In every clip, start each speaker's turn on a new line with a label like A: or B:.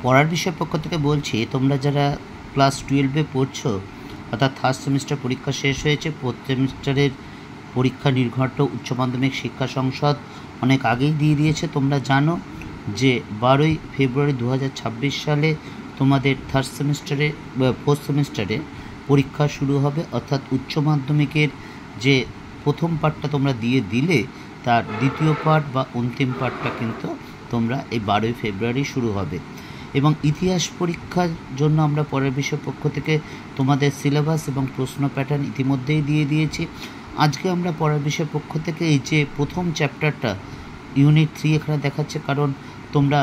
A: পড়ার বিষয় পক্ষ থেকে বলছি, তোমরা যারা ক্লাস 12-এ পড়ছো, অর্থাৎ থার্ড সেমিস্টার পরীক্ষা শেষ হয়েছে, ফোর্থ সেমিস্টারের পরীক্ষা নির্ঘণ্ট উচ্চ মাধ্যমিক শিক্ষা সংসদ অনেক আগেই দিয়ে দিয়েছে। তোমরা জানো যে 12ই ফেব্রুয়ারি 2026 সালে তোমাদের থার্ড সেমিস্টারে ফোর্থ সেমিস্টারে পরীক্ষা শুরু হবে, অর্থাৎ উচ্চ মাধ্যমিকের যে প্রথম পার্টটা তোমরা দিয়ে দিলে তার দ্বিতীয় পার্ট বা অন্তিম পার্টটা কিন্তু তোমরা এই 12ই ফেব্রুয়ারি শুরু হবে। এবং ইতিহাস পরীক্ষার জন্য আমরা পরের বিষয় পক্ষ থেকে তোমাদের সিলেবাস এবং প্রশ্ন প্যাটার্ন ইতিমধ্যেই দিয়ে দিয়েছি। আজকে আমরা পরের বিষয় পক্ষ থেকে এই যে প্রথম চ্যাপ্টারটা ইউনিট 3 এখানে দেখাচ্ছে, কারণ তোমরা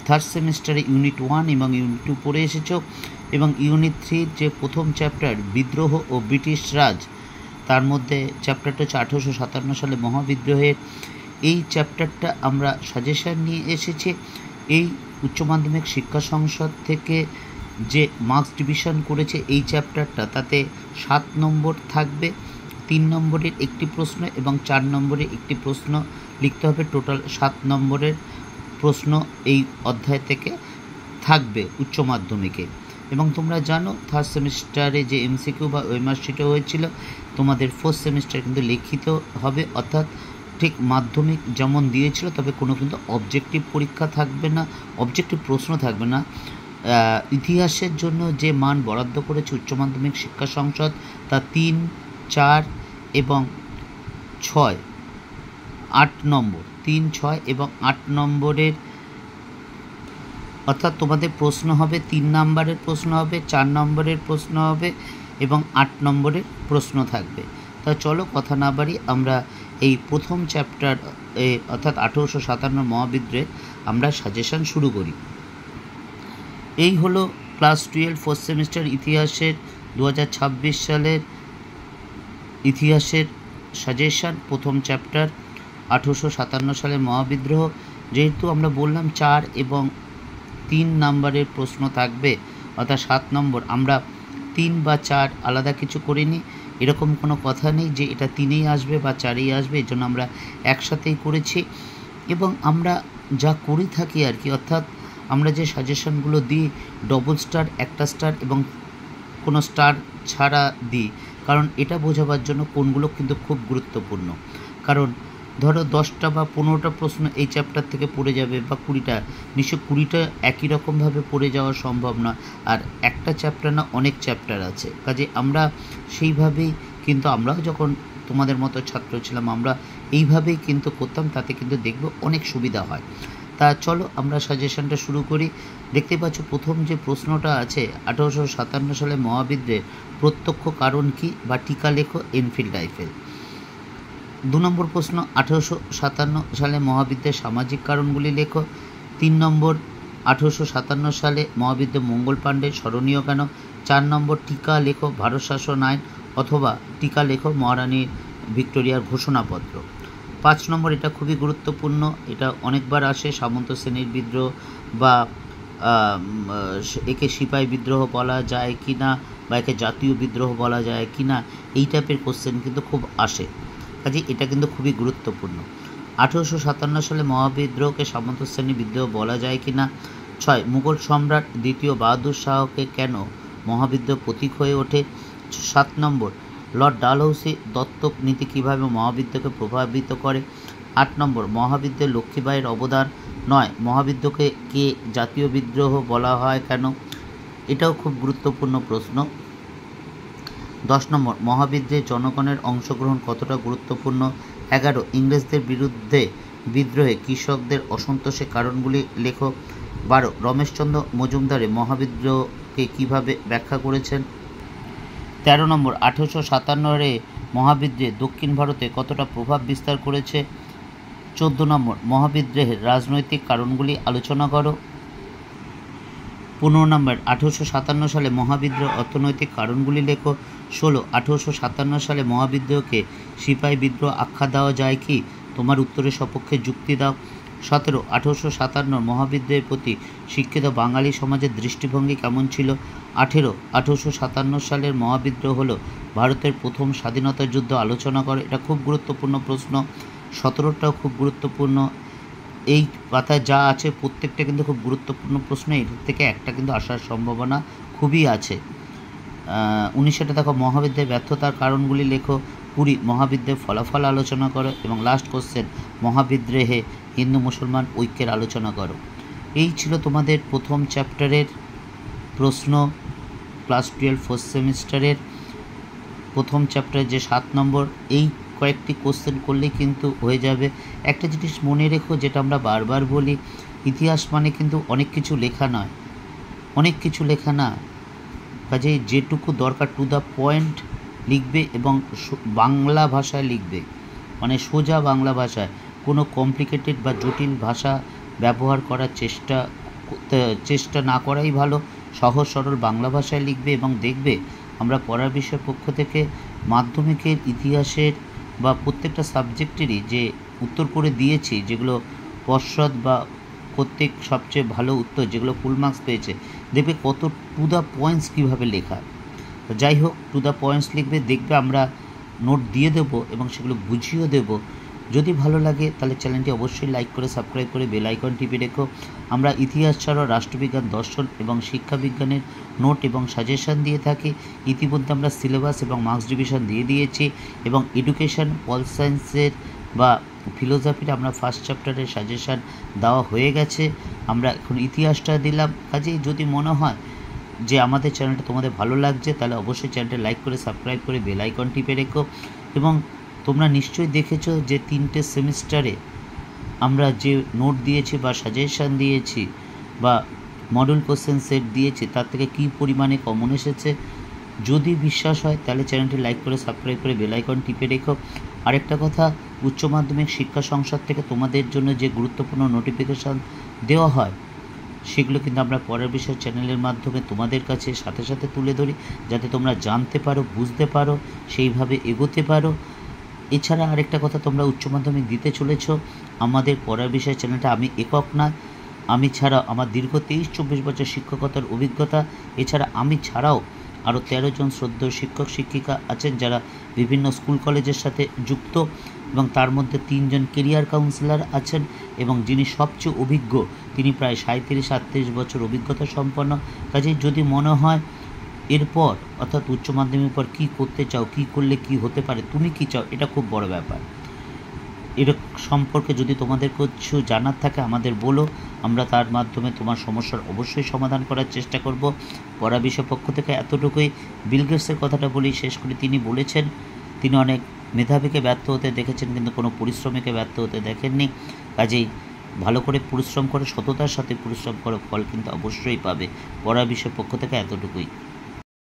A: থার্ড সেমিস্টারে ইউনিট 1 এবং ইউনিট 2 পড়ে এসেছো, এবং ইউনিট 3 যে প্রথম চ্যাপ্টার বিদ্রোহ ও ব্রিটিশ রাজ, তার মধ্যে চ্যাপ্টারটা হচ্ছে 1857 সালে মহাবিদ্রোহের। এই চ্যাপ্টারটা আমরা সাজেশান নিয়ে এসেছি। এই উচ্চ মাধ্যমিক শিক্ষা সংসদ থেকে যে মার্কস ডিভিশন করেছে এই চ্যাপ্টারটা, তাতে 7 নম্বর থাকবে, 3 নম্বরের একটি প্রশ্ন এবং 4 নম্বরের একটি প্রশ্ন লিখতে হবে। টোটাল 7 নম্বরের প্রশ্ন এই অধ্যায় থেকে থাকবে উচ্চ মাধ্যমিকে। এবং তোমরা জানো থার্ড সেমিস্টারে যে এমসিকিউ বা ওয়েমার্কশিটও হয়েছিল, তোমাদের ফোর্থ সেমিস্টার কিন্তু লিখিত হবে, অর্থাৎ ঠিক মাধ্যমিক যেমন দিয়েছিল, তবে কোনো কিন্তু অবজেক্টিভ পরীক্ষা থাকবে না, অবজেক্টিভ প্রশ্ন থাকবে না। ইতিহাসের জন্য যে মান বরাদ্দ করেছে উচ্চ মাধ্যমিক শিক্ষা সংসদ, তা 3, 4 এবং 6, 8 নম্বর, 3, 6 এবং 8 নম্বরের, অর্থাৎ তোমাদের প্রশ্ন হবে 3 নম্বরের প্রশ্ন হবে, 4 নম্বরের প্রশ্ন হবে এবং 8 নম্বরের প্রশ্ন থাকবে। তা চলো কথা না বাড়ি আমরা এই প্রথম চ্যাপ্টার অর্থাৎ 1857 মহাবিদ্রোহের আমরা সাজেশন শুরু করি। এই হলো ক্লাস 12 ফোর্থ সেমিস্টার ইতিহাসের 2026 সালের ইতিহাসের সাজেশন, প্রথম চ্যাপ্টার 1857 সালের মহাবিদ্রোহ। যেহেতু আমরা বললাম 4 এবং 3 নম্বরের প্রশ্ন থাকবে, অর্থাৎ 7 নম্বর, আমরা 3 বা 4 আলাদা কিছু করিনি, এরকম কোনো কথা নেই যে এটা 3এই আসবে বা 4এই আসবে, এর জন্য আমরা একসাথেই করেছি। এবং আমরা যা করে থাকি আর কি, অর্থাৎ আমরা যে সাজেশনগুলো দিই, ডবল স্টার, একটা স্টার এবং কোনো স্টার ছাড়া দিই, কারণ এটা বোঝাবার জন্য কোনগুলো কিন্তু খুব গুরুত্বপূর্ণ। কারণ ধরো 10টা বা 15টা প্রশ্ন এই চ্যাপ্টার থেকে পড়ে যাবে, বা 20টা, নিশ্চয় 20টা একই রকমভাবে পড়ে যাওয়া সম্ভব না, আর একটা চ্যাপ্টার না অনেক চ্যাপ্টার আছে। কাজে আমরা সেইভাবেই কিন্তু, আমরাও যখন তোমাদের মতো ছাত্র ছিলাম আমরা এইভাবেই কিন্তু করতাম, তাতে কিন্তু দেখব অনেক সুবিধা হয়। তা চলো আমরা সাজেশনটা শুরু করি। দেখতে পাচ্ছ প্রথম যে প্রশ্নটা আছে, 1857 সালে মহাবিদ্রোহের প্রত্যক্ষ কারণ কি, বা টিকা লেখো এনফিল্ড রাইফেল। 2 নম্বর প্রশ্ন, 1857 সালে মহাবিদ্রোহের সামাজিক কারণগুলি লেখো। 3 নম্বর, 1857 সালে মহাবিদ্রোহে মঙ্গল পাণ্ডে স্মরণীয় কেন। 4 নম্বর, টিকা লেখো ভারত শাসন আইন, অথবা টিকা লেখো মহারানী ভিক্টোরিয়ার ঘোষণাপত্র। 5 নম্বর, এটা খুবই গুরুত্বপূর্ণ, এটা অনেকবার আসে, সামন্ত শ্রেণীর বিদ্রোহ বা একে সিপাহী বিদ্রোহ বলা যায় কি না, বা একে জাতীয় বিদ্রোহ বলা যায় কি না, এই টাইপের কোশ্চেন কিন্তু খুব আসে। কাজে এটা কিন্তু খুবই গুরুত্বপূর্ণ। 1857 সালে মহাবিদ্রোহকে সামন্ত শ্রেণী বিদ্রোহ বলা যায় কি না। 6, মুঘল সম্রাট দ্বিতীয় বাহাদুর শাহকে কেন মহাবিদ্রোহ প্রতীক হয়ে ওঠে। 7 নম্বর, লর্ড ডালহৌসি দত্তক নীতি কীভাবে মহাবিদ্রোহকে প্রভাবিত করে। 8 নম্বর, মহাবিদ্রোহে লক্ষ্মীবাঈর অবদান। 9, মহাবিদ্রোহকে কে জাতীয় বিদ্রোহ বলা হয় কেন, এটাও খুব গুরুত্বপূর্ণ প্রশ্ন। 10 নম্বর, মহাবিদ্রোহে জনগণের অংশগ্রহণ কতটা গুরুত্বপূর্ণ। 11, ইংরেজদের বিরুদ্ধে বিদ্রোহে কৃষকদের অসন্তোষের কারণগুলি লেখো। 12, রমেশচন্দ্র মজুমদারে মহাবিদ্রোহকে কীভাবে ব্যাখ্যা করেছেন। 13 নম্বর, 1857 মহাবিদ্রোহে দক্ষিণ ভারতে কতটা প্রভাব বিস্তার করেছে। 14 নম্বর, মহাবিদ্রোহের রাজনৈতিক কারণগুলি আলোচনা করো। 15 নম্বর, 1857 সালে মহাবিদ্রোহ অর্থনৈতিক কারণগুলি লেখো। 16, 1857 সালে মহাবিদ্রোহকে সিপাহী বিদ্রোহ আখ্যা দেওয়া যায় কি, তোমার উত্তরের সপক্ষে যুক্তি দাও। 17, 1857 মহাবিদ্রোহের প্রতি শিক্ষিত বাঙালি সমাজের দৃষ্টিভঙ্গি কেমন ছিল। 18, 1857 সালের মহাবিদ্রোহ হলো ভারতের প্রথম স্বাধীনতা যুদ্ধ, আলোচনা করে, এটা খুব গুরুত্বপূর্ণ প্রশ্ন। 17টাও খুব গুরুত্বপূর্ণ। এই পাতায় যা আছে প্রত্যেকটা কিন্তু খুব গুরুত্বপূর্ণ প্রশ্ন, এর থেকে একটা কিন্তু আসার সম্ভাবনা খুবই আছে। 19টা দেখো, মহাবিদ্যায় ব্যর্থতার কারণগুলি লেখো। 20 মহাবিদ্যায় ফলাফল আলোচনা করো। এবং লাস্ট কোশ্চেন, মহাবিদ্রোহে হিন্দু মুসলমান ঐক্যের আলোচনা করো। এই ছিল তোমাদের প্রথম চ্যাপ্টারের প্রশ্ন, ক্লাস 12 4th সেমিস্টারের প্রথম চ্যাপ্টার যে 7 নম্বর। এই কয়েকটি কোশ্চেন করলেই কিন্তু হয়ে যাবে। একটা জিনিস মনে রেখো, যেটা আমরা বারবার বলি, ইতিহাস মানে কিন্তু অনেক কিছু লেখা নয়, অনেক কিছু লেখা না। কাজেই যেটুকু দরকার টু দ্য পয়েন্ট লিখবে এবং বাংলা ভাষায় লিখবে, মানে সোজা বাংলা ভাষায়, কোনো কমপ্লিকেটেড বা জটিল ভাষা ব্যবহার করার চেষ্টা না করাই ভালো। সহজ সরল বাংলা ভাষায় লিখবে এবং দেখবে আমরা পড়ার বিষয় পক্ষ থেকে মাধ্যমিকের ইতিহাসের বা প্রত্যেকটা সাবজেক্টেরই যে উত্তর করে দিয়েছি, যেগুলো পর্ষদ বা প্রত্যেক সবচেয়ে ভালো উত্তর, যেগুলো ফুল মার্কস পেয়েছে, দেখবে কত টু দ্য পয়েন্টস কীভাবে লেখা। যাই হোক, টু দ্য পয়েন্টস লিখবে, দেখবে আমরা নোট দিয়ে দেবো এবং সেগুলো বুঝিয়েও দেবো। যদি ভালো লাগে তাহলে চ্যানেলটি অবশ্যই লাইক করে সাবস্ক্রাইব করে বেল আইকন টিপে রেখো। আমরা ইতিহাস ছাড়াও রাষ্ট্রবিজ্ঞান, দর্শন এবং শিক্ষাবিজ্ঞানের নোট এবং সাজেশান দিয়ে থাকি। ইতিমধ্যে আমরা সিলেবাস এবং মার্কস ডিভিশন দিয়ে দিয়েছি এবং এডুকেশন, পল সায়েন্সের বা ফিলোসফির আমরা ফার্স্ট চ্যাপ্টারের সাজেশান দেওয়া হয়ে গেছে। আমরা এখন ইতিহাসটা দিলাম। কাজেই যদি মনে হয় যে আমাদের চ্যানেলটা তোমাদের ভালো লাগছে, তাহলে অবশ্যই চ্যানেলটা লাইক করে সাবস্ক্রাইব করে বেল আইকন টিপে রেখো। এবং তোমরা নিশ্চয়ই দেখেছো যে 3টে সেমিস্টারে আমরা যে নোট দিয়েছি বা সাজেশান দিয়েছি বা মডেল কোশ্চেন সেট দিয়েছি, তার থেকে কী পরিমাণে কমন এসেছে। যদি বিশ্বাস হয় তাহলে চ্যানেলটি লাইক করে সাবস্ক্রাইব করে বেল আইকন টিপে রেখো। আরেকটা কথা, উচ্চ মাধ্যমিক শিক্ষা সংসদ থেকে তোমাদের জন্য যে গুরুত্বপূর্ণ নোটিফিকেশান দেওয়া হয়, সেগুলো কিন্তু আমরা পরের বিষয় চ্যানেলের মাধ্যমে তোমাদের কাছে সাথে সাথে তুলে ধরি, যাতে তোমরা জানতে পারো, বুঝতে পারো, সেইভাবে এগোতে পারো। এছাড়া আরেকটা কথা, তোমরা উচ্চ মাধ্যমিক দিতে চলেছ, আমাদের পড়ার বিষয় চ্যানেলটা আমি একক না, আমি ছাড়া আমার দীর্ঘ 23-24 বছর শিক্ষকতার অভিজ্ঞতা, এছাড়া আমি ছাড়াও আরও 13 জন শ্রদ্ধেয় শিক্ষক শিক্ষিকা আছেন যারা বিভিন্ন স্কুল কলেজের সাথে যুক্ত, এবং তার মধ্যে 3 জন কেরিয়ার কাউন্সিলর আছেন এবং যিনি সবচেয়ে অভিজ্ঞ, তিনি প্রায় 37-38 বছর অভিজ্ঞতা সম্পন্ন। কাজেই যদি মনে হয় এরপর অর্থাৎ উচ্চ মাধ্যমিক পর কী করতে চাও, কী করলে কী হতে পারে, তুমি কী চাও, এটা খুব বড় ব্যাপার। এর সম্পর্কে যদি তোমাদের কিছু জানার থাকে আমাদের বলো, আমরা তার মাধ্যমে তোমার সমস্যার অবশ্যই সমাধান করার চেষ্টা করব। পড়া বিষয় পক্ষ থেকে এতটুকুই। বিল গেটসের কথাটা বলি, শেষ করে তিনি বলেছেন, তিনি অনেক মেধাবীকে ব্যর্থ হতে দেখেছেন কিন্তু কোনো পরিশ্রমীকে ব্যর্থ হতে দেখেননি। কাজেই ভালো করে পরিশ্রম করো, সততার সাথে পরিশ্রম করো, ফল কিন্তু অবশ্যই পাবে। পড়া বিষয় পক্ষ থেকে এতটুকুই।